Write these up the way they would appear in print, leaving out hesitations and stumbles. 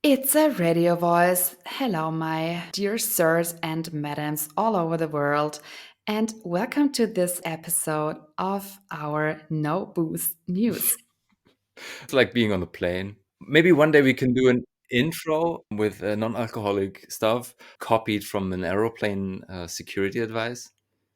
It's a radio voice. Hello, my dear sirs and madams all over the world, and welcome to this episode of our No Booze News. It's like being on a plane. Maybe one day we can do an intro with non-alcoholic stuff copied from an aeroplane security advice,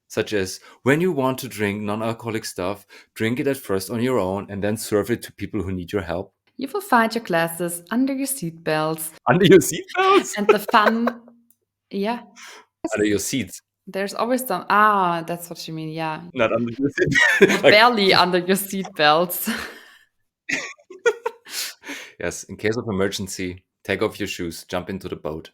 such as when you want to drink non-alcoholic stuff, drink it at first on your own and then serve it to people who need your help. You will find your glasses under your seatbelts, Under your seatbelts? and the fun, yeah, Under your seats, there's always some. That's what you mean, yeah. not under your seat. Barely under your seatbelts. Yes, in case of emergency, take off your shoes, jump into the boat,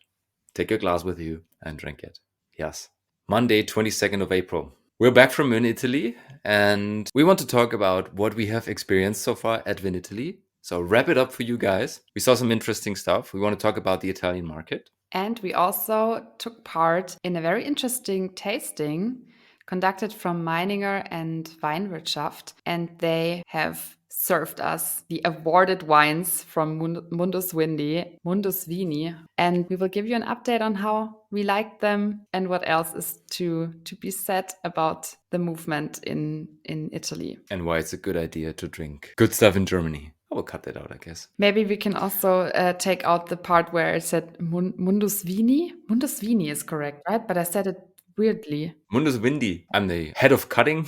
take your glass with you, and drink it. Yes. Monday, 22nd of April. We're back from Italy, and we want to talk about what we have experienced so far at Vinitaly. So wrap it up for you guys. We saw some interesting stuff. We want to talk about the Italian market. And we also took part in a very interesting tasting conducted from Meininger and Weinwirtschaft, and they have served us the awarded wines from Mundus Vini, and we will give you an update on how we liked them and what else is to be said about the movement in Italy. And why it's a good idea to drink good stuff in Germany. I will cut that out, I guess. Maybe we can also take out the part where it said Mundus Vini. Mundus Vini is correct, right? But I said it weirdly. Mundus Windy. I'm the head of cutting.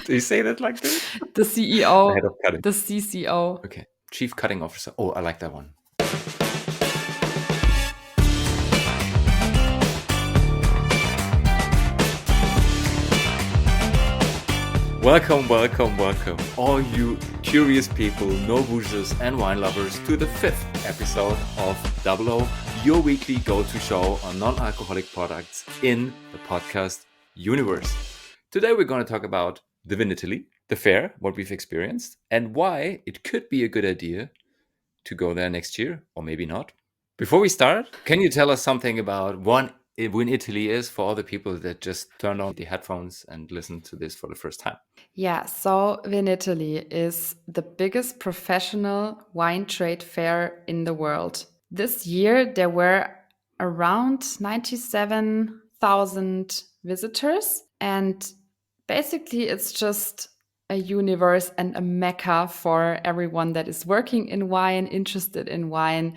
Do you say that like this? The CEO. The head of cutting. The CCO. Okay. Chief Cutting Officer. Oh, I like that one. Welcome, welcome, welcome, all you curious people, no boozers, and wine lovers, to the 5th episode of Double O, your weekly go-to show on non-alcoholic products in the podcast universe. Today we're going to talk about the Vinitaly, the fair, what we've experienced, and why it could be a good idea to go there next year, or maybe not. Before we start, can you tell us something about when Italy is for all the people that just turned on the headphones and listened to this for the first time? Yeah, so Vinitaly is the biggest professional wine trade fair in the world. This year there were around 97,000 visitors, and basically it's just a universe and a mecca for everyone that is working in wine, interested in wine,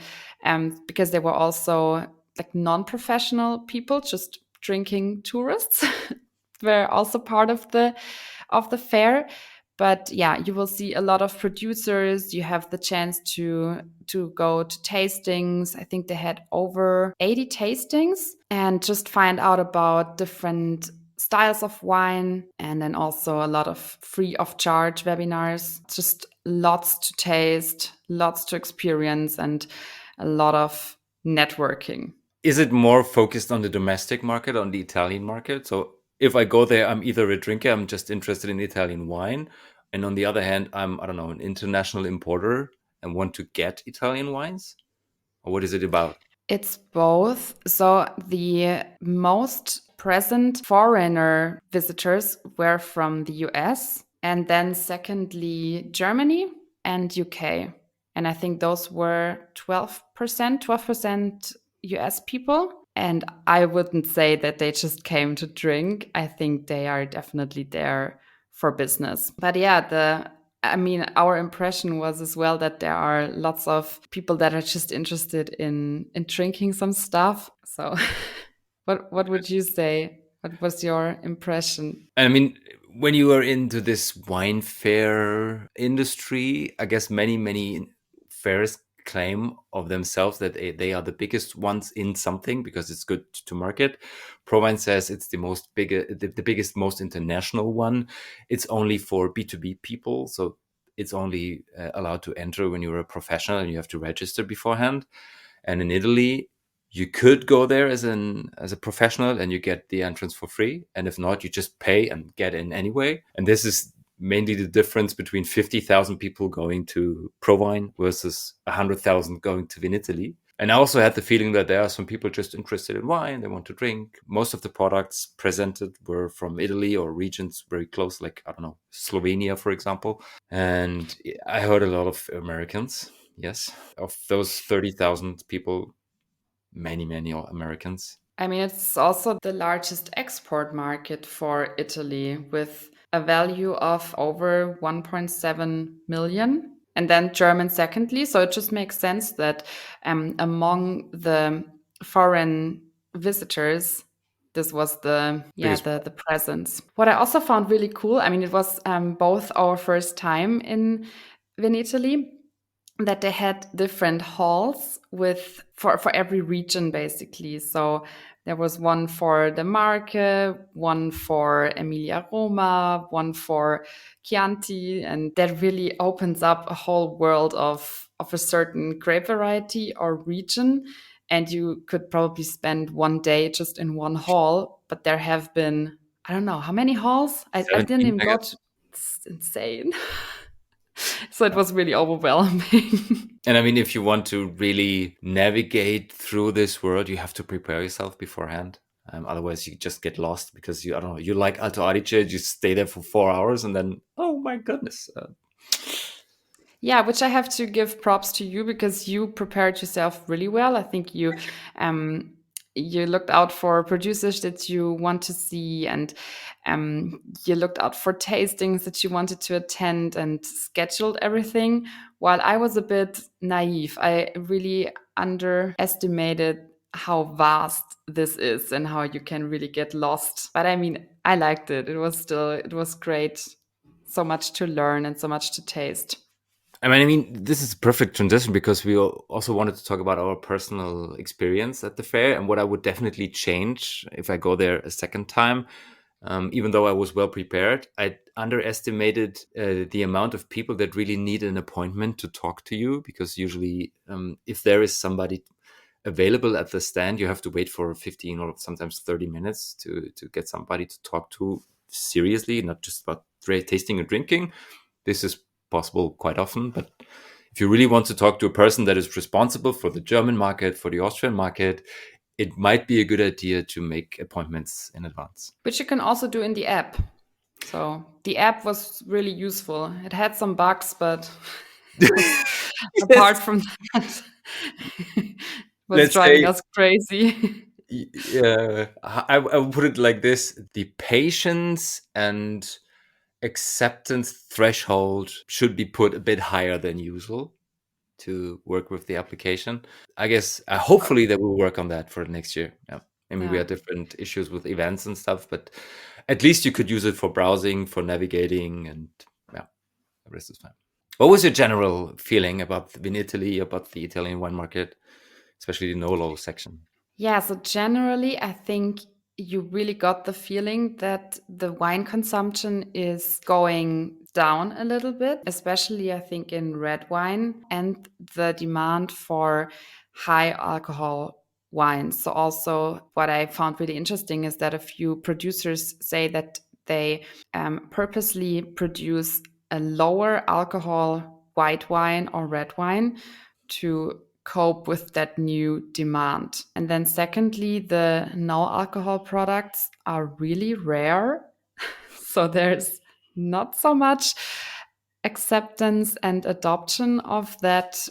because there were also like non-professional people, just drinking tourists were also part of the fair. But yeah, you will see a lot of producers. You have the chance to go to tastings. I think they had over 80 tastings, and just find out about different styles of wine, and then also a lot of free of charge webinars. Just lots to taste, lots to experience, and a lot of networking. Is it more focused on the domestic market, on the Italian market? So if I go there, I'm either a drinker, I'm just interested in Italian wine. And on the other hand, I'm, I don't know, an international importer and want to get Italian wines? Or what is it about? It's both. So the most present foreigner visitors were from the US, and then secondly, Germany and UK. And I think those were 12% US people. And I wouldn't say that they just came to drink. I think they are definitely there for business. But yeah, our impression was as well that there are lots of people that are just interested in drinking some stuff. So what would you say? What was your impression? I mean, when you are into this wine fair industry, I guess many fairs claim of themselves that they are the biggest ones in something because it's good to market. Provine says it's the biggest, most international one. It's only for B2B people, so it's only allowed to enter when you're a professional and you have to register beforehand. And in Italy, you could go there as a professional and you get the entrance for free. And if not, you just pay and get in anyway. And this is mainly the difference between 50,000 people going to Provine versus 100,000 going to Vinitaly. And I also had the feeling that there are some people just interested in wine. They want to drink. Most of the products presented were from Italy or regions very close, like, I don't know, Slovenia, for example. And I heard a lot of Americans. Yes. Of those 30,000 people, many are Americans. I mean, it's also the largest export market for Italy with a value of over 1.7 million. And then German secondly. So it just makes sense that among the foreign visitors, this was Biggest. the presence. What I also found really cool, I mean, it was both our first time in Vinitaly, that they had different halls with for every region basically. So there was one for the Marche, one for Emilia Roma, one for Chianti, and that really opens up a whole world of a certain grape variety or region. And you could probably spend one day just in one hall, but there have been, I don't know how many halls. I didn't 17, even I go guess. to. It's insane. So it was really overwhelming. And I mean, if you want to really navigate through this world, you have to prepare yourself beforehand. Otherwise, you just get lost because I don't know, you like Alto Adige, you stay there for 4 hours and then, oh my goodness. Yeah, which I have to give props to you because you prepared yourself really well. I think um, you looked out for producers that you want to see, and you looked out for tastings that you wanted to attend and scheduled everything. While I was a bit naive, I really underestimated how vast this is and how you can really get lost. But I mean, I liked it. It was great. So much to learn and so much to taste. I mean, this is a perfect transition because we also wanted to talk about our personal experience at the fair and what I would definitely change if I go there a second time. Even though I was well prepared, I underestimated the amount of people that really need an appointment to talk to you because usually, if there is somebody available at the stand, you have to wait for 15 or sometimes 30 minutes to get somebody to talk to seriously, not just about tasting and drinking. This is possible quite often, but if you really want to talk to a person that is responsible for the German market, for the Austrian market, it might be a good idea to make appointments in advance. Which you can also do in the app. So the app was really useful. It had some bugs, but it was apart Yes. from that, was Let's driving say, us crazy. yeah, I would put it like this: the patience and acceptance threshold should be put a bit higher than usual to work with the application. I guess hopefully that will work on that for next year. Yeah. I mean, we Yeah. had different issues with events and stuff, but at least you could use it for browsing, for navigating, and yeah, the rest is fine. What was your general feeling about Vinitaly, about the Italian wine market, especially the no-low section? Yeah, so generally, I think you really got the feeling that the wine consumption is going down a little bit, especially I think in red wine and the demand for high alcohol wines. So, also, what I found really interesting is that a few producers say that they purposely produce a lower alcohol white wine or red wine to cope with that new demand. And then secondly, the no alcohol products are really rare. So there's not so much acceptance and adoption of that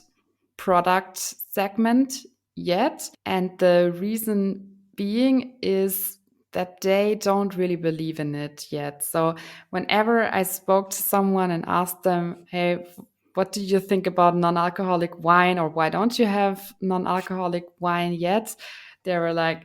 product segment yet. And the reason being is that they don't really believe in it yet. So whenever I spoke to someone and asked them, hey, what do you think about non-alcoholic wine, or why don't you have non-alcoholic wine yet? They were like,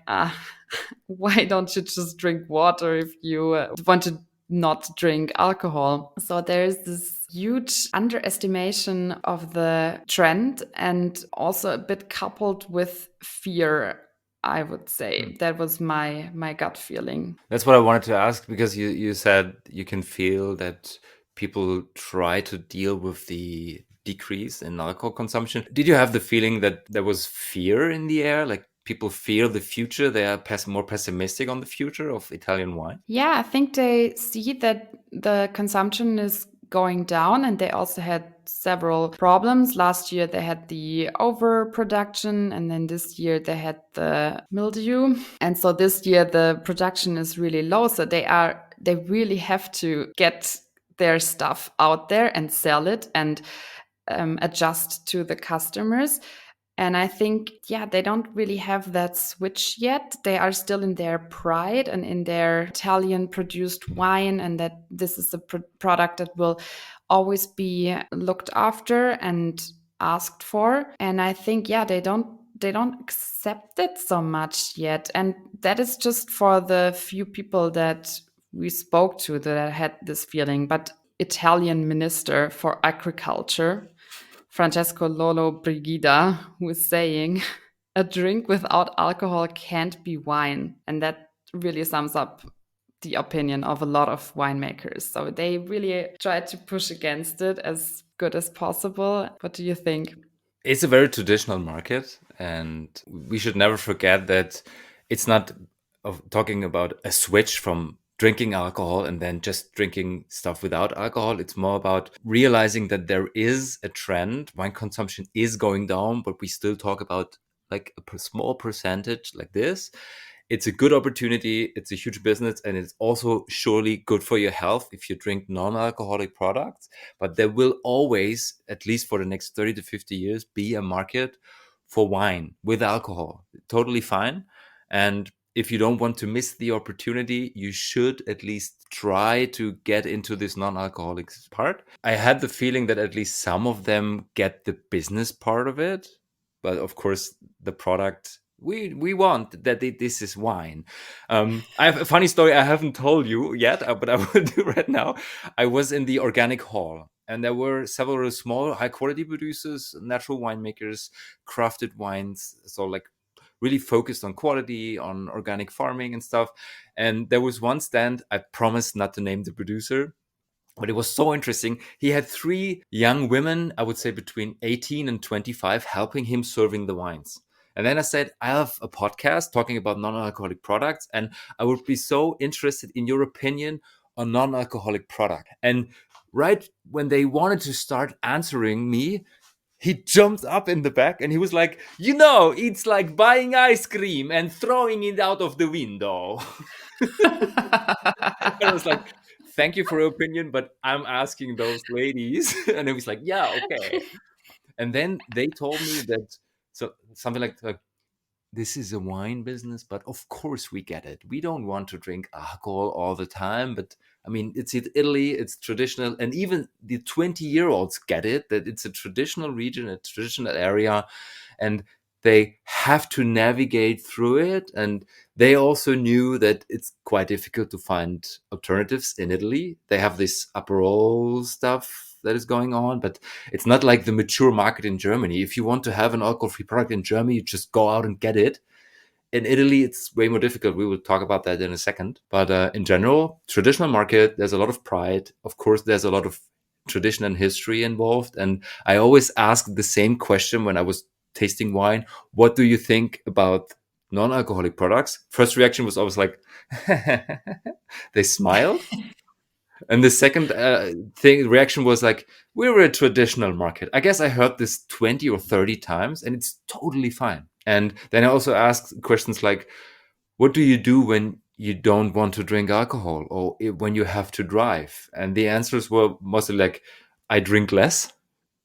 why don't you just drink water if you want to not drink alcohol? So there's this huge underestimation of the trend, and also a bit coupled with fear, I would say. That was my gut feeling. That's what I wanted to ask because you said you can feel that people try to deal with the decrease in alcohol consumption. Did you have the feeling that there was fear in the air? Like people fear the future? They are more pessimistic on the future of Italian wine? Yeah, I think they see that the consumption is going down, and they also had several problems. Last year they had the overproduction, and then this year they had the mildew. And so this year the production is really low, so they really have to get their stuff out there and sell it. And adjust to the customers. And I think, yeah, they don't really have that switch yet. They are still in their pride and in their Italian produced wine, and that this is a product that will always be looked after and asked for. And I think, yeah, they don't accept it so much yet. And that is just for the few people that we spoke to that had this feeling. But Italian Minister for Agriculture, Francesco Lolo Brigida, who is saying a drink without alcohol can't be wine. And that really sums up the opinion of a lot of winemakers. So they really try to push against it as good as possible. What do you think? It's a very traditional market, and we should never forget that it's not talking about a switch from drinking alcohol and then just drinking stuff without alcohol. It's more about realizing that there is a trend. Wine consumption is going down, but we still talk about like a small percentage like this. It's a good opportunity. It's a huge business, and it's also surely good for your health if you drink non-alcoholic products. But there will always, at least for the next 30 to 50 years, be a market for wine with alcohol. Totally fine. And if you don't want to miss the opportunity, you should at least try to get into this non-alcoholic part. I had the feeling that at least some of them get the business part of it, but of course the product, we want that this is wine. I have a funny story I haven't told you yet, but I will do right now. I was in the organic hall, and there were several small high quality producers, natural winemakers, crafted wines, so like really focused on quality, on organic farming and stuff. And there was one stand, I promised not to name the producer, but it was so interesting. He had three young women, I would say between 18 and 25, helping him serving the wines. And then I said, I have a podcast talking about non-alcoholic products, and I would be so interested in your opinion on non-alcoholic product. And right when they wanted to start answering me, he jumped up in the back and he was like, it's like buying ice cream and throwing it out of the window. And I was like, thank you for your opinion, but I'm asking those ladies. And it was like, yeah, okay. And then they told me that, so something like this is a wine business, but of course we get it. We don't want to drink alcohol all the time, but I mean, it's in Italy, it's traditional, and even the 20-year-olds get it, that it's a traditional region, a traditional area, and they have to navigate through it. And they also knew that it's quite difficult to find alternatives in Italy. They have this Aperol stuff that is going on, but it's not like the mature market in Germany. If you want to have an alcohol-free product in Germany, you just go out and get it. In Italy, it's way more difficult. We will talk about that in a second. But in general, traditional market, there's a lot of pride. Of course, there's a lot of tradition and history involved. And I always ask the same question when I was tasting wine. What do you think about non-alcoholic products? First reaction was always like, they smiled. And the second reaction was like, we're a traditional market. I guess I heard this 20 or 30 times, and it's totally fine. And then I also asked questions like, what do you do when you don't want to drink alcohol, or when you have to drive? And the answers were mostly like, I drink less.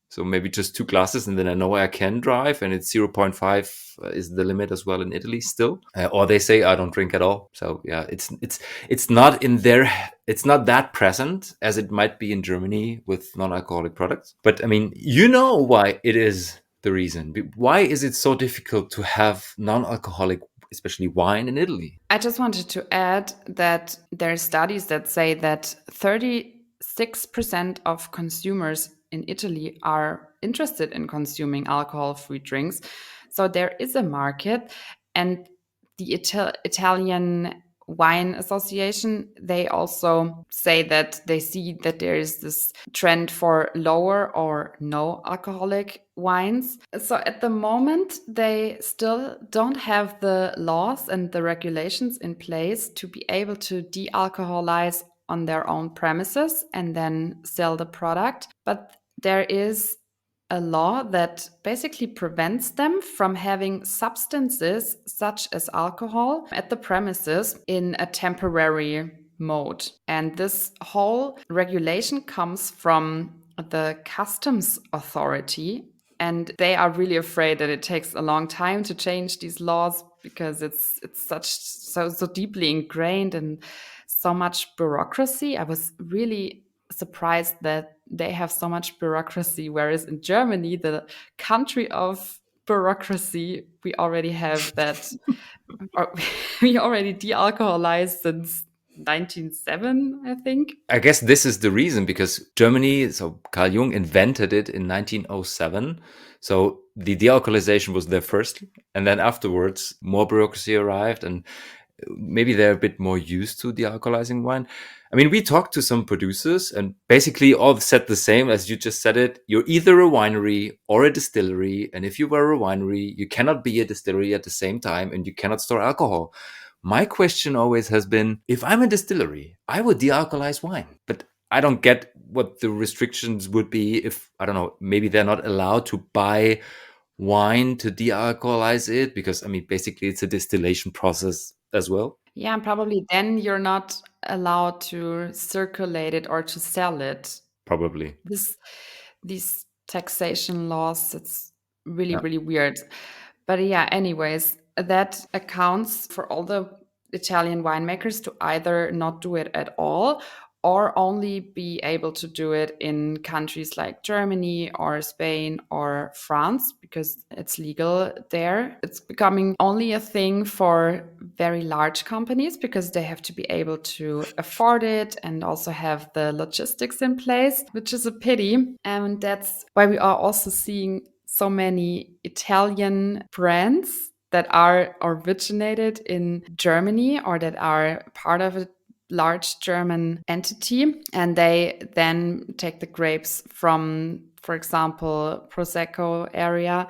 So maybe just 2 glasses, and then I know I can drive, and it's zero 0.5 is the limit as well in Italy still. Or they say I don't drink at all. So yeah, it's not in there. It's not that present as it might be in Germany with non-alcoholic products. But I mean, you know why it is the reason. Why is it so difficult to have non-alcoholic, especially wine, in Italy? I just wanted to add that there are studies that say that 36% of consumers in Italy are interested in consuming alcohol-free drinks. So there is a market, and the Italian Wine Association, they also say that they see that there is this trend for lower or no alcoholic wines. So at the moment, they still don't have the laws and the regulations in place to be able to de-alcoholize on their own premises and then sell the product. But there is a law that basically prevents them from having substances such as alcohol at the premises in a temporary mode. And this whole regulation comes from the customs authority, and they are really afraid that it takes a long time to change these laws because it's so deeply ingrained and so much bureaucracy. I was really surprised that they have so much bureaucracy, whereas in Germany, the country of bureaucracy, we already have that, or we already de-alcoholized since 1907, I think. I guess this is the reason because Germany, so Carl Jung invented it in 1907. So the dealcoholization was there first. And then afterwards, more bureaucracy arrived and maybe they're a bit more used to dealcoholizing wine. I mean, we talked to some producers and basically all said the same as you just said it. You're either a winery or a distillery. And if you were a winery, you cannot be a distillery at the same time and you cannot store alcohol. My question always has been, if I'm a distillery, I would de-alcoholize wine, but I don't get what the restrictions would be if, I don't know, maybe they're not allowed to buy wine to de-alcoholize it because, I mean, basically it's a distillation process as well. Yeah, and probably then you're not allowed to circulate it or to sell it. Probably. This these taxation laws, it's really, Yeah. really weird. But yeah, anyways, that accounts for all the Italian winemakers to either not do it at all or only be able to do it in countries like Germany or Spain or France because it's legal there. It's becoming only a thing for very large companies because they have to be able to afford it and also have the logistics in place, which is a pity. And that's why we are also seeing so many Italian brands that are originated in Germany or that are part of a large German entity. And they then take the grapes from, for example, Prosecco area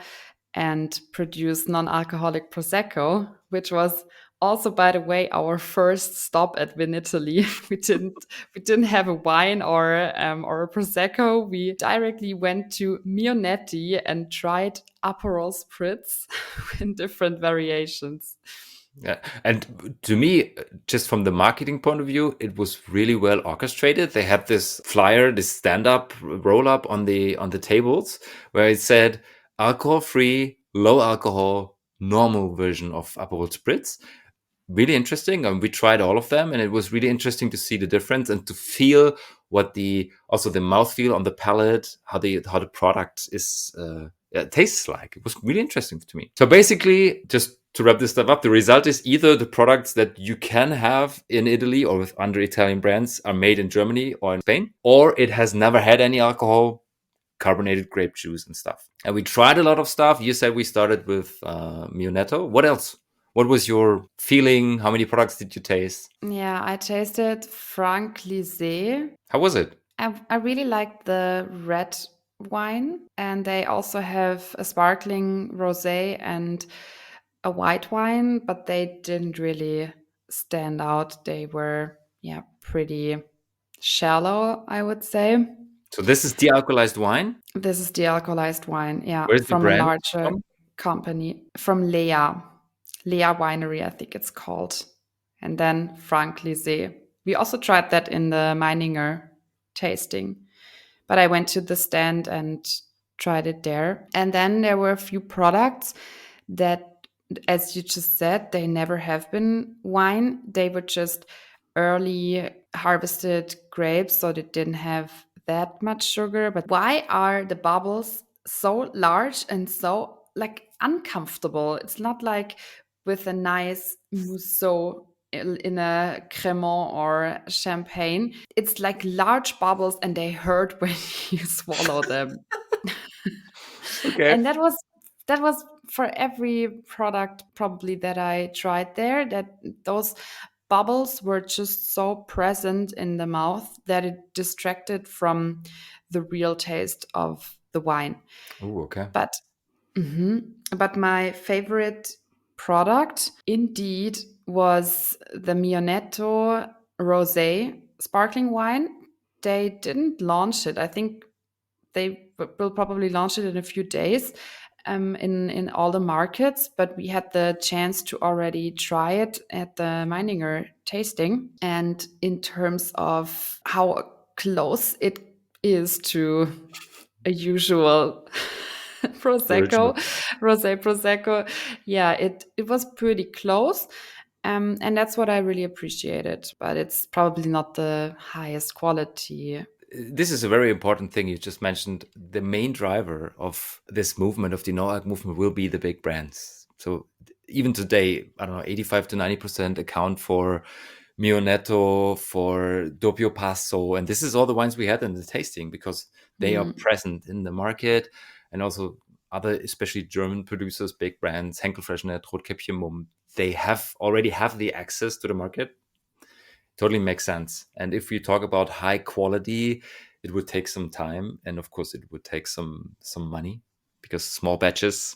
and produce non-alcoholic Prosecco, which was also, by the way, our first stop at Vinitaly. We didn't have a wine or a prosecco. We directly went to Mionetto and tried Aperol Spritz in different variations. Yeah. And to me, just from the marketing point of view, it was really well orchestrated. They had this flyer, this stand-up roll-up on the tables where it said alcohol-free, low alcohol, normal version of Aperol Spritz. Really interesting. And we tried all of them, and it was really interesting to see the difference and to feel what the mouthfeel on the palate, how the product is tastes like. It was really interesting to me. So basically, just to wrap this stuff up, the result is either the products that you can have in Italy or with under Italian brands are made in Germany or in Spain, or it has never had any alcohol, carbonated grape juice and stuff. And we tried a lot of stuff. You said we started with Mionetto. What else? What was your feeling? How many products did you taste? Yeah, I tasted Franc Lisée. How was it? I really like the red wine, and they also have a sparkling rosé and a white wine, but they didn't really stand out. They were, yeah, pretty shallow, I would say. So this is de-alcoholized wine. This is de-alcoholized wine, yeah, Where's the from a brand larger from? company, from Lea Winery, I think it's called. And then Franc Lisée. We also tried that in the Meininger tasting, but I went to the stand and tried it there. And then there were a few products that, as you just said, they never have been wine. They were just early harvested grapes, so they didn't have that much sugar. But why are the bubbles so large and so like uncomfortable? It's not like with a nice mousseux in a cremant or champagne. It's like large bubbles and they hurt when you swallow them. Okay. And that was for every product probably that I tried there, that those bubbles were just so present in the mouth that it distracted from the real taste of the wine. Oh, okay. But but my favorite product indeed was the Mionetto Rosé sparkling wine. They didn't launch it. I think they will probably launch it in a few days in all the markets, but we had the chance to already try it at the Meininger tasting. And in terms of how close it is to a usual prosecco, Original. rosé prosecco. Yeah, it was pretty close. And that's what I really appreciated, but it's probably not the highest quality. This is a very important thing you just mentioned. The main driver of this movement, of the no alc movement, will be the big brands. So even today, I don't know, 85 to 90% account for Mionetto, for Doppio Passo, and this is all the wines we had in the tasting because they are Mm, present in the market, and also other, especially German producers, big brands, Henkel Freshenet, Rotkäppchen Mumm, they already have the access to the market. Totally makes sense. And if we talk about high quality, it would take some time, and of course, it would take some money because small batches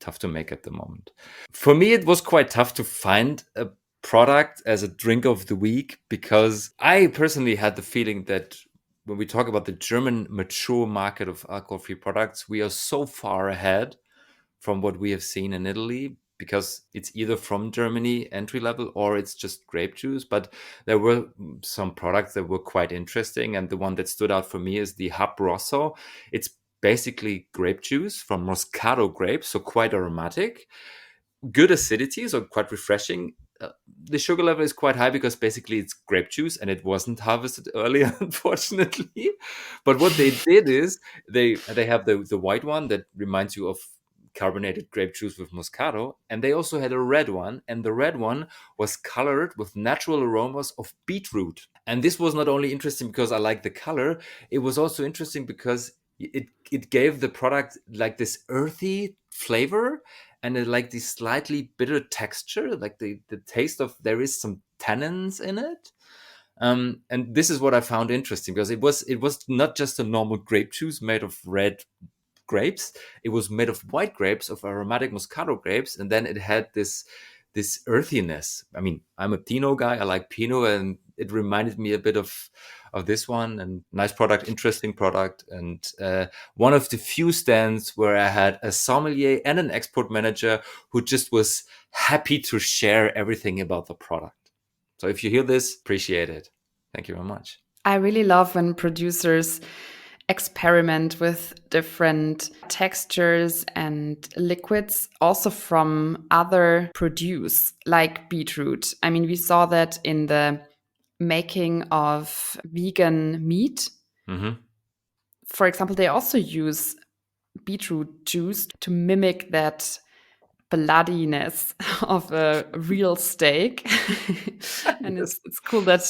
tough to make at the moment. For me, it was quite tough to find a product as a drink of the week because I personally had the feeling that when we talk about the German mature market of alcohol-free products, we are so far ahead from what we have seen in Italy because it's either from Germany entry level or it's just grape juice. But there were some products that were quite interesting, and the one that stood out for me is the HUP Rosso. It's basically grape juice from Moscato grapes, so quite aromatic, good acidity, so quite refreshing. The sugar level is quite high because basically it's grape juice and it wasn't harvested earlier, unfortunately. But what they did is they have the white one that reminds you of carbonated grape juice with Moscato, and they also had a red one, and the red one was colored with natural aromas of beetroot. And this was not only interesting because I like the color, it was also interesting because it gave the product like this earthy flavor and like this slightly bitter texture, like the taste of there is some tannins in it. And this is what I found interesting because it was not just a normal grape juice made of red grapes. It was made of white grapes, of aromatic Moscato grapes, and then it had this earthiness. I mean, I'm a Pinot guy. I like Pinot, and it reminded me a bit of this one. And nice product, interesting product, and one of the few stands where I had a sommelier and an export manager who just was happy to share everything about the product. So if you hear this, appreciate it. Thank you very much. I really love when producers experiment with different textures and liquids also from other produce like beetroot. I mean, we saw that in the making of vegan meat. Hmm. For example, they also use beetroot juice to mimic that bloodiness of a real steak. And Yes. it's cool that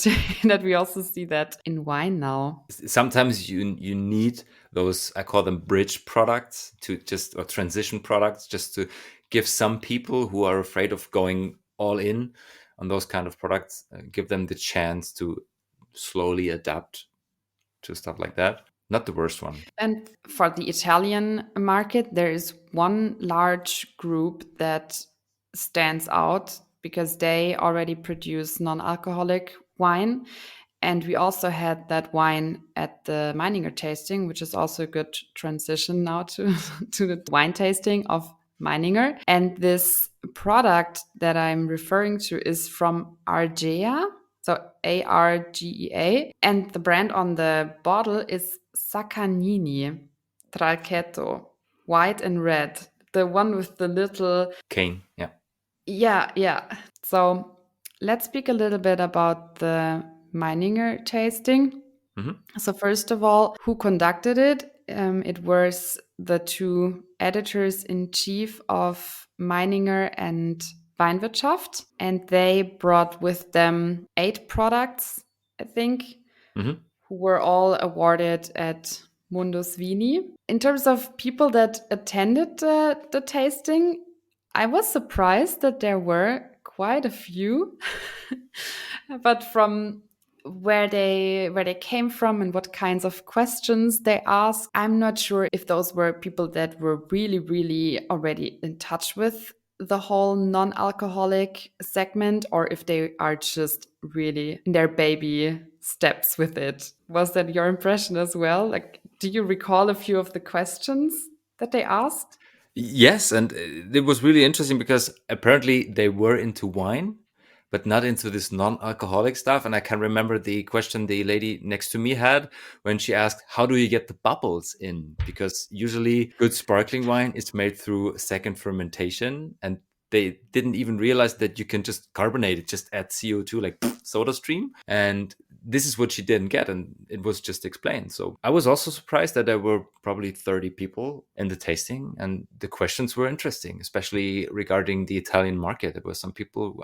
that we also see that in wine now. Sometimes you need those, I call them bridge products, to just, or transition products, just to give some people who are afraid of going all in on those kind of products, give them the chance to slowly adapt to stuff like that. Not the worst one. And for the Italian market, there is one large group that stands out because they already produce non-alcoholic wine. And we also had that wine at the Meininger tasting, which is also a good transition now to, to the wine tasting of Meininger. And this product that I'm referring to is from Argea, so Argea. And the brand on the bottle is Saccanini Tralchetto, white and red. The one with the little, Cane, yeah. yeah, yeah. So let's speak a little bit about the Meininger tasting. Hmm. So first of all, who conducted it? It was the two editors in chief of Meininger and Weinwirtschaft, and they brought with them 8 products, I think, Hmm. who were all awarded at Mundus Vini. In terms of people that attended the tasting, I was surprised that there were quite a few, but from where they came from and what kinds of questions they asked, I'm not sure if those were people that were really already in touch with the whole non-alcoholic segment or if they are just really in their baby steps with it. Was that your impression as well? Like, do you recall a few of the questions that they asked? Yes, and it was really interesting because apparently they were into wine, but not into this non-alcoholic stuff. And I can remember the question the lady next to me had when she asked, how do you get the bubbles in? Because usually good sparkling wine is made through second fermentation, and they didn't even realize that you can just carbonate it, just add CO2 like soda stream. And this is what she didn't get, and it was just explained. So I was also surprised that there were probably 30 people in the tasting, and the questions were interesting, especially regarding the Italian market. There were some people who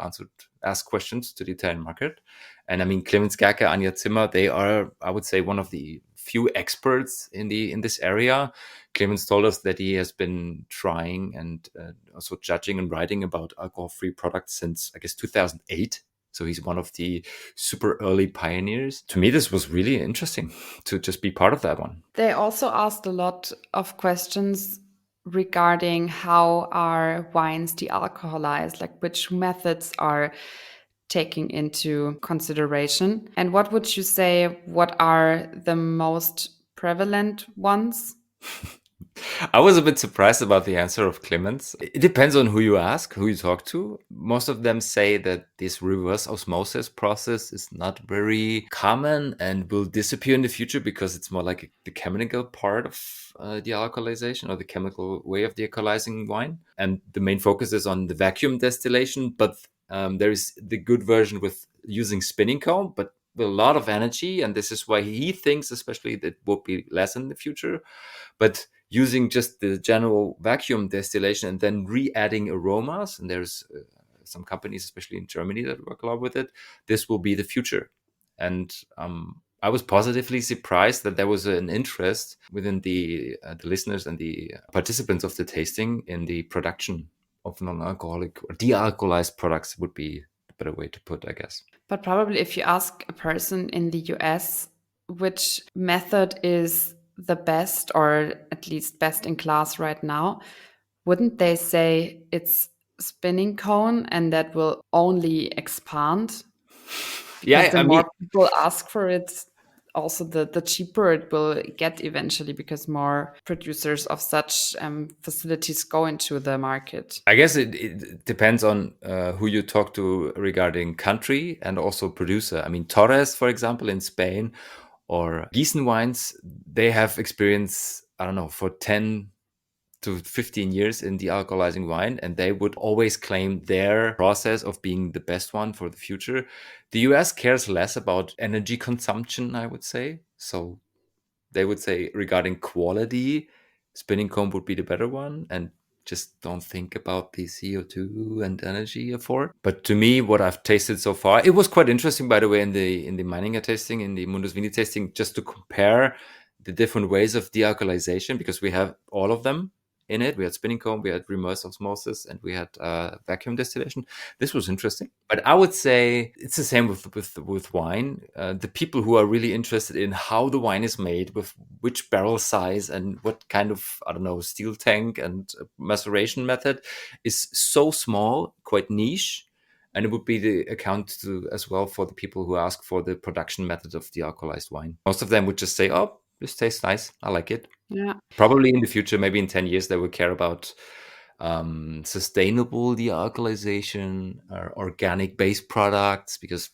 asked questions to the Italian market. And I mean, Clemens, Gerke, Anja, Zimmer, they are, I would say, one of the few experts in this area. Clemens told us that he has been trying and also judging and writing about alcohol-free products since, I guess, 2008. So he's one of the super early pioneers. To me, this was really interesting to just be part of that one. They also asked a lot of questions regarding how are wines de-alcoholized, like which methods are taking into consideration. And what would you say, what are the most prevalent ones? I was a bit surprised about the answer of Clemens. It depends on who you ask, who you talk to. Most of them say that this reverse osmosis process is not very common and will disappear in the future because it's more like the chemical part of the alcoholization, or the chemical way of dealcoholizing wine. And the main focus is on the vacuum distillation, but there is the good version with using spinning cone, but with a lot of energy. And this is why he thinks especially that will be less in the future. But using just the general vacuum distillation and then re-adding aromas, and there's some companies, especially in Germany, that work a lot with it, this will be the future. And I was positively surprised that there was an interest within the listeners and the participants of the tasting in the production of non-alcoholic or de-alcoholized products, would be a better way to put, I guess. But probably if you ask a person in the US which method is the best, or at least best in class right now, wouldn't they say it's spinning cone, and that will only expand? Because Yeah, the I mean, more people ask for it, also the cheaper it will get eventually, because more producers of such facilities go into the market. I guess it depends on who you talk to regarding country and also producer. I mean, Torres, for example, in Spain, or Gießen wines, they have experience, I don't know, for 10 to 15 years in de-alcoholizing wine, and they would always claim their process of being the best one for the future. The US cares less about energy consumption, I would say. So they would say regarding quality, spinning comb would be the better one, and just don't think about the CO2 and energy effort. But to me, what I've tasted so far, it was quite interesting, by the way, in the Meininger tasting, in the Mundus Vini tasting, just to compare the different ways of dealcoholization, because we have all of them in it. We had spinning comb, we had reverse osmosis, and we had vacuum distillation. This was interesting. But I would say it's the same with wine. The people who are really interested in how the wine is made, with which barrel size and what kind of, I don't know, steel tank and maceration method, is so small, quite niche. And it would be the account to as well for the people who ask for the production method of the alcoholized wine. Most of them would just say, "Oh, this tastes nice. I like it." Yeah. Probably in the future, maybe in 10 years, they will care about sustainable dealcoholization or organic-based products, because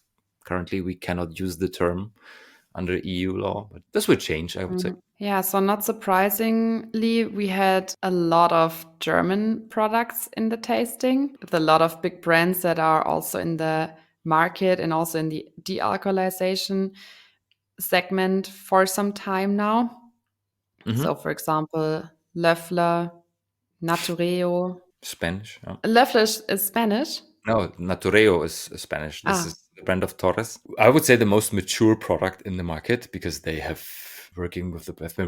currently we cannot use the term under EU law. But this will change, I would say. Yeah, so not surprisingly, we had a lot of German products in the tasting, with a lot of big brands that are also in the market and also in the de-alcoholization segment for some time now. Mhm. So, for example, Löffler, Natureo. Spanish. Yeah. Löffler is Spanish. No, Natureo is Spanish. This Ah, is the brand of Torres. I would say the most mature product in the market, because they have been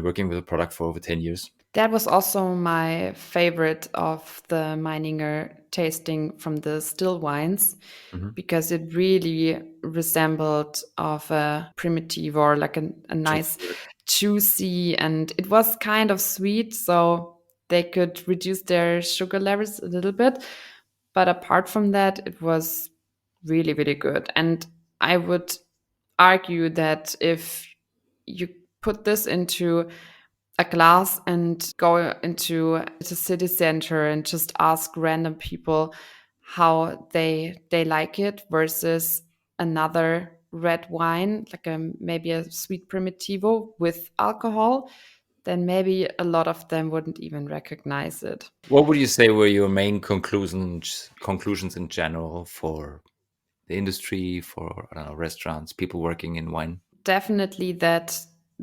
working with the product for over 10 years. that was also my favorite of the Meininger tasting from the still wines, Mhm. because it really resembled of a primitive, or like a nice Gingerbread. juicy, and it was kind of sweet, so they could reduce their sugar levels a little bit. But apart from that, it was really, really good. And I would argue that if you put this into a glass and go into the city center and just ask random people how they like it versus another red wine, like maybe a sweet primitivo with alcohol, then maybe a lot of them wouldn't even recognize it. What would you say were your main conclusions in general for the industry, for, I don't know, restaurants, people working in wine? Definitely that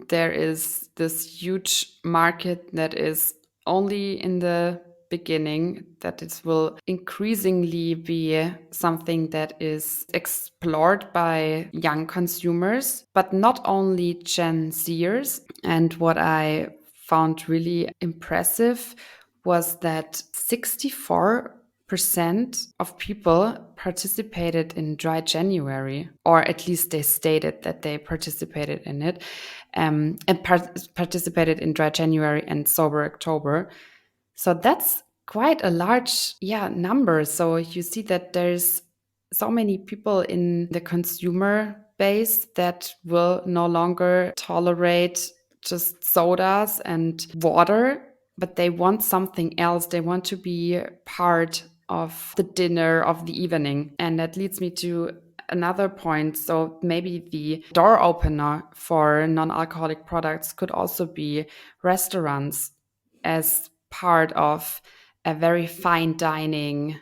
there is this huge market that is only in the beginning, that it will increasingly be something that is explored by young consumers, but not only Gen Zers. And what I found really impressive was that 64% of people participated in Dry January, or at least they stated that they participated in it, and participated in Dry January and Sober October. So that's quite a large, number. So you see that there's so many people in the consumer base that will no longer tolerate just sodas and water, but they want something else. They want to be part of the dinner of the evening. And that leads me to another point. So maybe the door opener for non-alcoholic products could also be restaurants as part of a very fine dining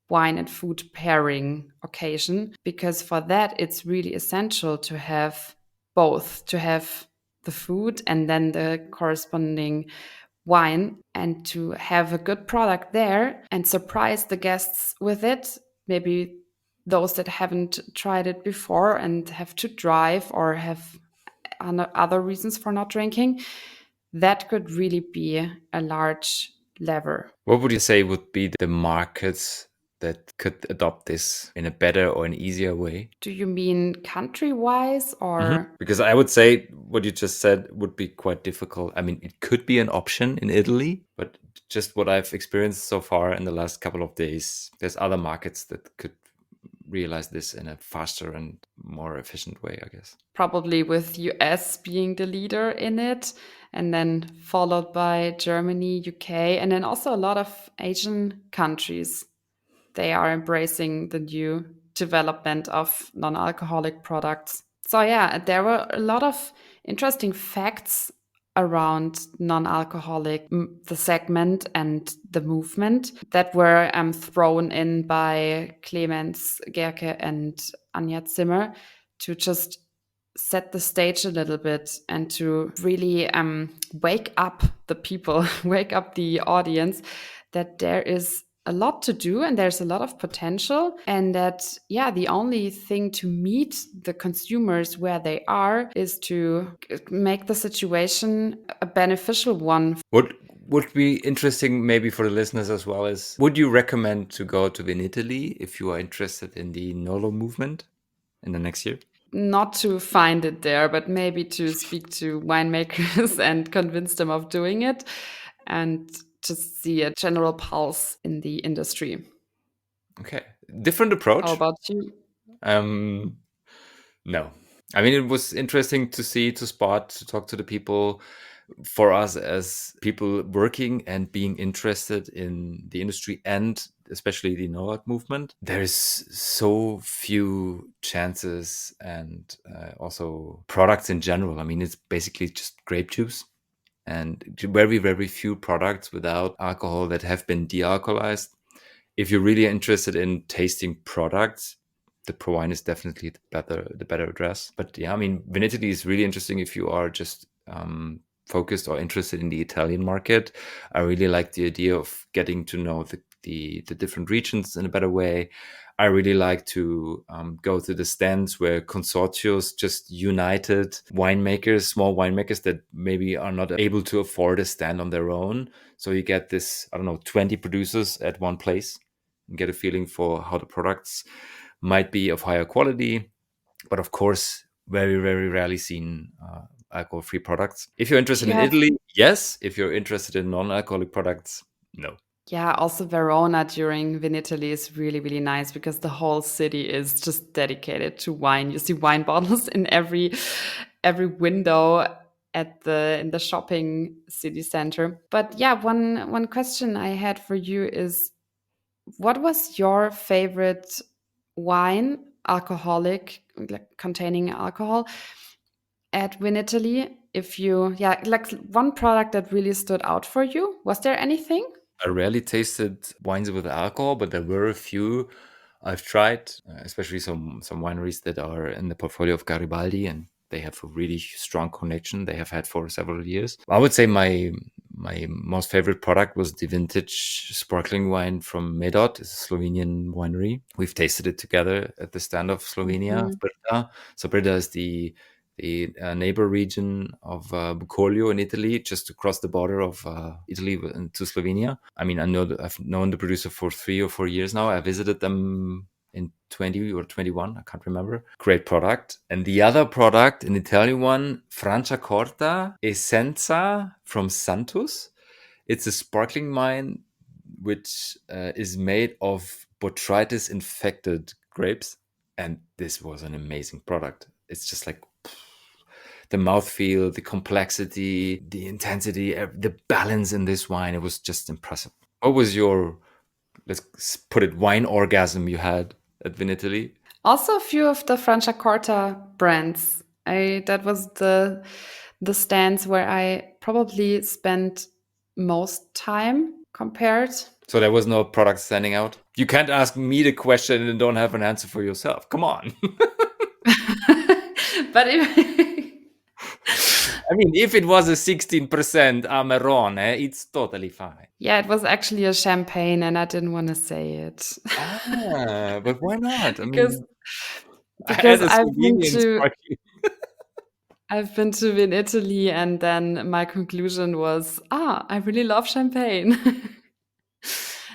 wine and food pairing occasion, because for that it's really essential to have both, to have the food and then the corresponding wine, and to have a good product there and surprise the guests with it, maybe those that haven't tried it before and have to drive or have other reasons for not drinking. That could really be a large lever. What would you say would be the markets that could adopt this in a better or an easier way? Do you mean country wise or? Because I would say what you just said would be quite difficult. I mean, it could be an option in Italy, but just what I've experienced so far in the last couple of days, there's other markets that could realize this in a faster and more efficient way, I guess. Probably with US being the leader in it, and then followed by Germany, UK, and then also a lot of Asian countries. They are embracing the new development of non-alcoholic products. So yeah, there were a lot of interesting facts around non-alcoholic, the segment and the movement, that were thrown in by Clemens, Gerke, and Anja Zimmer to just set the stage a little bit and to really wake up the people, wake up the audience, that there is a lot to do and there's a lot of potential, and that the only thing to meet the consumers where they are is to make the situation a beneficial one. What would be interesting maybe for the listeners as well is, would you recommend to go to Vinitaly if you are interested in the Nolo movement in the next year? Not to find it there, but maybe to speak to winemakers and convince them of doing it, and just see a general pulse in the industry. Okay. Different How approach. about you? No. I mean, it was interesting to see, to spot, to talk to the people. For us as people working and being interested in the industry and especially the NOAC movement, there's so few chances and also products in general. I mean, it's basically just grape juice and very, very few products without alcohol that have been de-alcoholized. If you're really interested in tasting products, the pro wine is definitely the better address. But yeah, I mean, Vinitaly is really interesting if you are just focused or interested in the Italian market. I really like the idea of getting to know the different regions in a better way. I really like to go to the stands where consortios, just united winemakers, small winemakers that maybe are not able to afford a stand on their own. So you get this, I don't know, 20 producers at one place and get a feeling for how the products might be of higher quality. But of course, very, very rarely seen alcohol-free products. If you're Do interested you in have? Italy, yes. If you're interested in non-alcoholic products, no. Yeah, also Verona during Vinitaly is really, really nice because the whole city is just dedicated to wine. You see wine bottles in every window at the in the shopping city center. But yeah, one question I had for you is, what was your favorite wine, alcoholic, like containing alcohol, at Vinitaly? If you, yeah, like one product that really stood out for you, was there anything? I rarely tasted wines with alcohol, but there were a few I've tried, especially some wineries that are in the portfolio of Garibaldi, and they have a really strong connection they have had for several years. I would say my most favorite product was the vintage sparkling wine from Medot. It's a Slovenian winery. We've tasted it together at the stand of Slovenia, Mhm. Brda. So Brda is the neighbor region of Bucolio in Italy, just across the border of Italy to Slovenia. I mean, I've known the producer for 3 or 4 years now. I visited them in 20 or 21, I can't remember. Great product. And the other product, an Italian one, Franciacorta Essenza from Santos. It's a sparkling wine which is made of botrytis infected grapes. And this was an amazing product. It's just like the mouthfeel, the complexity, the intensity, the balance in this wine. It was just impressive. What was your, let's put it, wine orgasm you had at Vinitaly? Also, a few of the Franciacorta brands. I that was the stands where I probably spent most time compared. So there was no product standing out. You can't ask me the question and don't have an answer for yourself. Come on. But if, I mean, if it was a 16% Amarone, it's totally fine. yeah, it was actually a champagne, and I didn't want to say it But why not? I because mean, I had because a Slovenian sparkling. I've been to in Italy, and then my conclusion was, I really love champagne.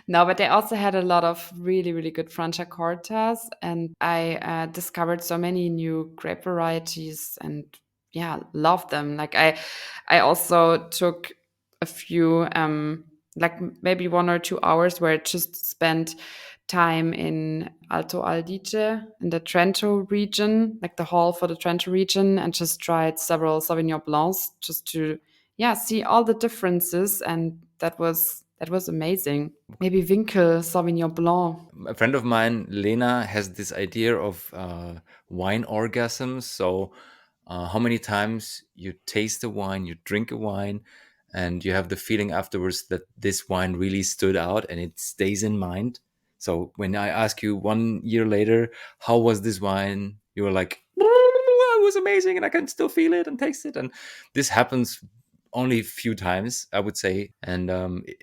No, but they also had a lot of really, really good Franciacortas, and I discovered so many new grape varieties, and yeah, loved them. Like I also took a few, like maybe 1 or 2 hours, where I just spent time in Alto Adige in the Trento region, like the hall for the Trento region, and just tried several Sauvignon Blancs just to, yeah, see all the differences, and that was amazing. Maybe Winkel Sauvignon Blanc. A friend of mine, Lena, has this idea of wine orgasms. So, how many times you taste a wine, you drink a wine, and you have the feeling afterwards that this wine really stood out and it stays in mind. So, when I ask you 1 year later, how was this wine? You were like, it was amazing, and I can still feel it and taste it. And this happens only a few times, I would say. And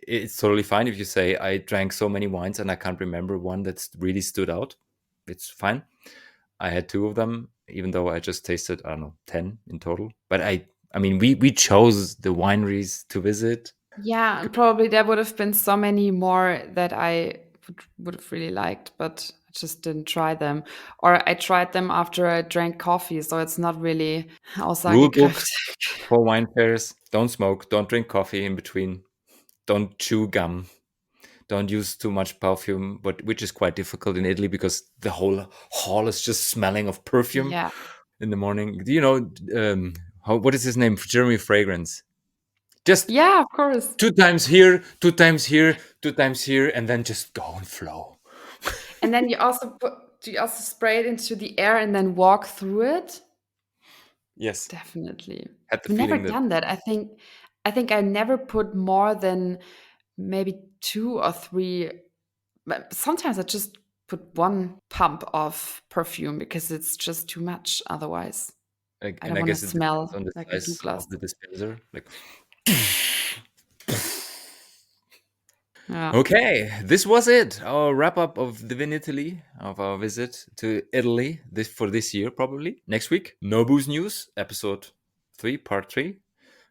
it's totally fine if you say, I drank so many wines and I can't remember one that's really stood out. It's fine. I had two of them, even though I just tasted, I don't know, 10 in total. But I mean, we chose the wineries to visit. Yeah, and probably there would have been so many more that I would have really liked, but I just didn't try them. Or I tried them after I drank coffee, so it's not really Rule book aussagekräftig. for wine fairs: don't smoke, don't drink coffee in between, don't chew gum, don't use too much perfume, but which is quite difficult in Italy because the whole hall is just smelling of perfume Yeah. in the morning. Do you know what is his name? Jeremy Fragrance. Just Yeah, of course. 2 times here, 2 times here, 2 times here, and then just go and flow. And then do you also spray it into the air and then walk through it? Yes, Definitely. had the I've never feeling that done that. I think I never put more than maybe 2 or 3. But sometimes I just put one pump of perfume because it's just too much otherwise. I and don't I want to guess it depends smell on the like a size Douglas. of the dispenser. Like, Yeah. okay, this was it. Our wrap up of the Vinitaly, of our visit to Italy for this year, probably. Next week, No Booze News, episode 3, part 3,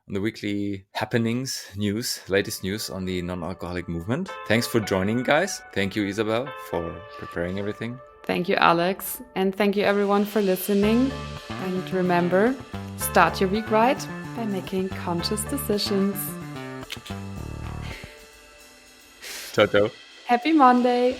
on the weekly happenings, news, latest news on the non-alcoholic movement. Thanks for joining, guys. Thank you, Isabel, for preparing everything. Thank you, Alex. And thank you, everyone, for listening. And remember, start your week right by making conscious decisions. Ciao, ciao. Happy Monday.